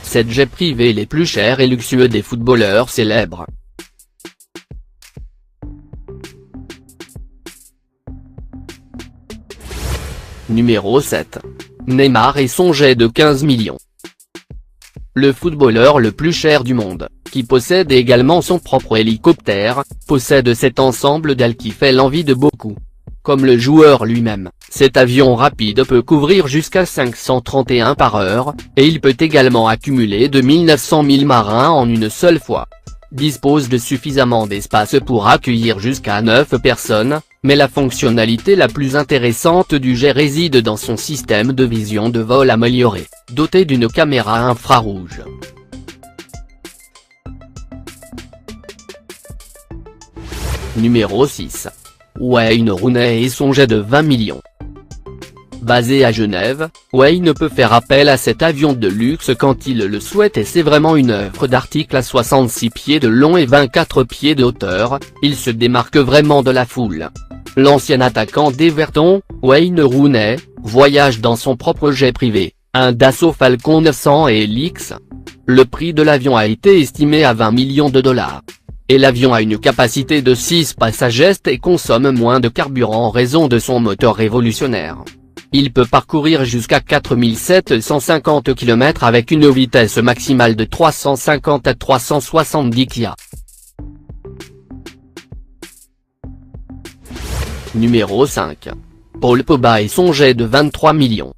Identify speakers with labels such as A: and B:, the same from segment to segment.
A: 7 jets privés les plus chers et luxueux des footballeurs célèbres. Numéro 7. Neymar et son jet de 15 millions. Le footballeur le plus cher du monde, qui possède également son propre hélicoptère, possède cet ensemble d'ailes qui fait l'envie de beaucoup. Comme le joueur lui-même, cet avion rapide peut couvrir jusqu'à 531 par heure, et il peut également accumuler 2900 000 marins en une seule fois. Dispose de suffisamment d'espace pour accueillir jusqu'à 9 personnes, mais la fonctionnalité la plus intéressante du jet réside dans son système de vision de vol amélioré, doté d'une caméra infrarouge. Numéro 6. Wayne Rooney et son jet de 20 millions. Basé à Genève, Wayne peut faire appel à cet avion de luxe quand il le souhaite et c'est vraiment une œuvre d'article à 66 pieds de long et 24 pieds de hauteur, il se démarque vraiment de la foule. L'ancien attaquant d'Everton, Wayne Rooney, voyage dans son propre jet privé, un Dassault Falcon 900 Helix. Le prix de l'avion a été estimé à 20 millions de dollars. Et l'avion a une capacité de 6 passagers et consomme moins de carburant en raison de son moteur révolutionnaire. Il peut parcourir jusqu'à 4750 km avec une vitesse maximale de 350 à 370 km/h. Numéro 5. Paul Pogba et son jet de 23 millions.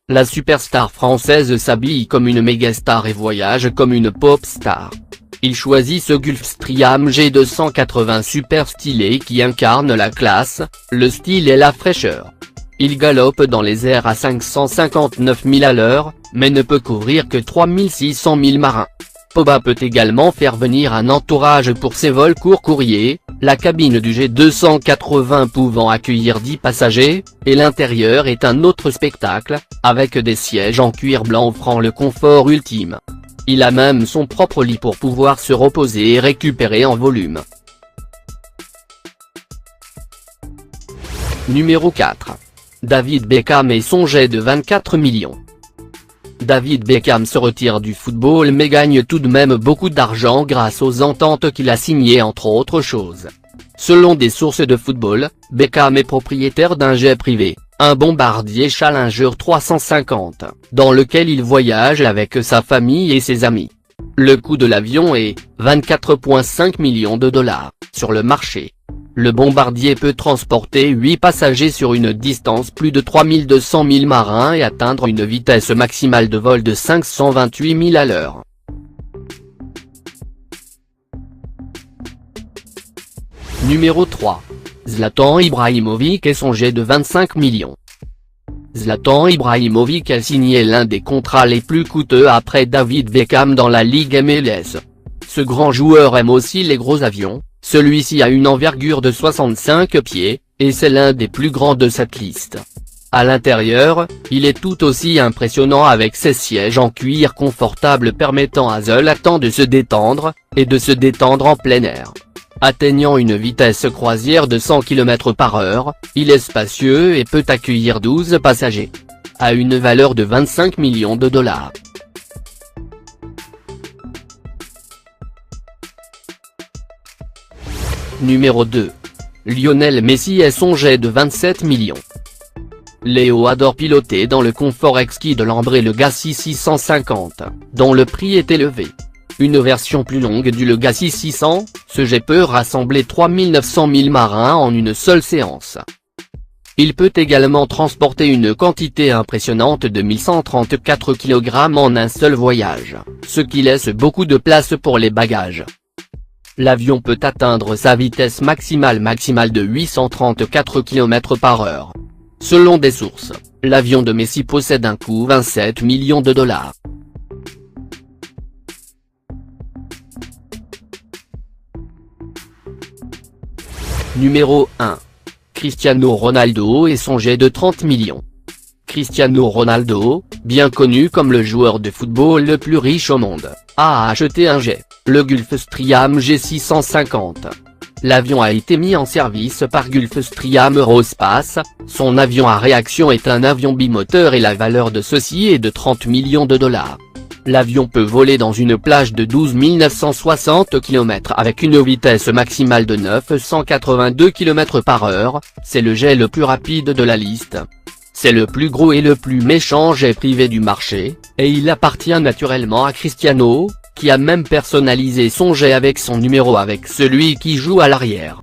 A: La superstar française s'habille comme une mégastar et voyage comme une pop star. Il choisit ce Gulfstream G280 super stylé qui incarne la classe, le style et la fraîcheur. Il galope dans les airs à 559 000 à l'heure, mais ne peut couvrir que 3600 000 marins. Pogba peut également faire venir un entourage pour ses vols courts courriers, la cabine du G280 pouvant accueillir 10 passagers, et l'intérieur est un autre spectacle, avec des sièges en cuir blanc offrant le confort ultime. Il a même son propre lit pour pouvoir se reposer et récupérer en volume. Numéro 4. David Beckham et son jet de 24 millions. David Beckham se retire du football mais gagne tout de même beaucoup d'argent grâce aux ententes qu'il a signées entre autres choses. Selon des sources de football, Beckham est propriétaire d'un jet privé, un Bombardier Challenger 350, dans lequel il voyage avec sa famille et ses amis. Le coût de l'avion est 24,5 millions de dollars sur le marché. Le Bombardier peut transporter 8 passagers sur une distance plus de 3200 000 marins et atteindre une vitesse maximale de vol de 528 000 à l'heure. Numéro 3. Zlatan Ibrahimovic et son jet de 25 millions. Zlatan Ibrahimovic a signé l'un des contrats les plus coûteux après David Beckham dans la Ligue MLS. Ce grand joueur aime aussi les gros avions, celui-ci a une envergure de 65 pieds, et c'est l'un des plus grands de cette liste. À l'intérieur, il est tout aussi impressionnant avec ses sièges en cuir confortables permettant à Zlatan de se détendre, et de se détendre en plein air. Atteignant une vitesse croisière de 100 km/h, il est spacieux et peut accueillir 12 passagers. À une valeur de 25 millions de dollars. Numéro 2. Lionel Messi et son jet de 27 millions. Léo adore piloter dans le confort exquis de l'Embraer Legacy 650, dont le prix est élevé. Une version plus longue du Legacy 600, ce jet peut rassembler 3900 000 marins en une seule séance. Il peut également transporter une quantité impressionnante de 1134 kg en un seul voyage, ce qui laisse beaucoup de place pour les bagages. L'avion peut atteindre sa vitesse maximale de 834 km/h. Selon des sources, l'avion de Messi possède un coût de 27 millions de dollars. Numéro 1. Cristiano Ronaldo et son jet de 30 millions. Cristiano Ronaldo, bien connu comme le joueur de football le plus riche au monde, a acheté un jet, le Gulfstream G650. L'avion a été mis en service par Gulfstream Aerospace, son avion à réaction est un avion bimoteur et la valeur de ceci est de 30 millions de dollars. L'avion peut voler dans une plage de 12 960 km avec une vitesse maximale de 982 km/h, c'est le jet le plus rapide de la liste. C'est le plus gros et le plus méchant jet privé du marché, et il appartient naturellement à Cristiano, qui a même personnalisé son jet avec son numéro avec celui qui joue à l'arrière.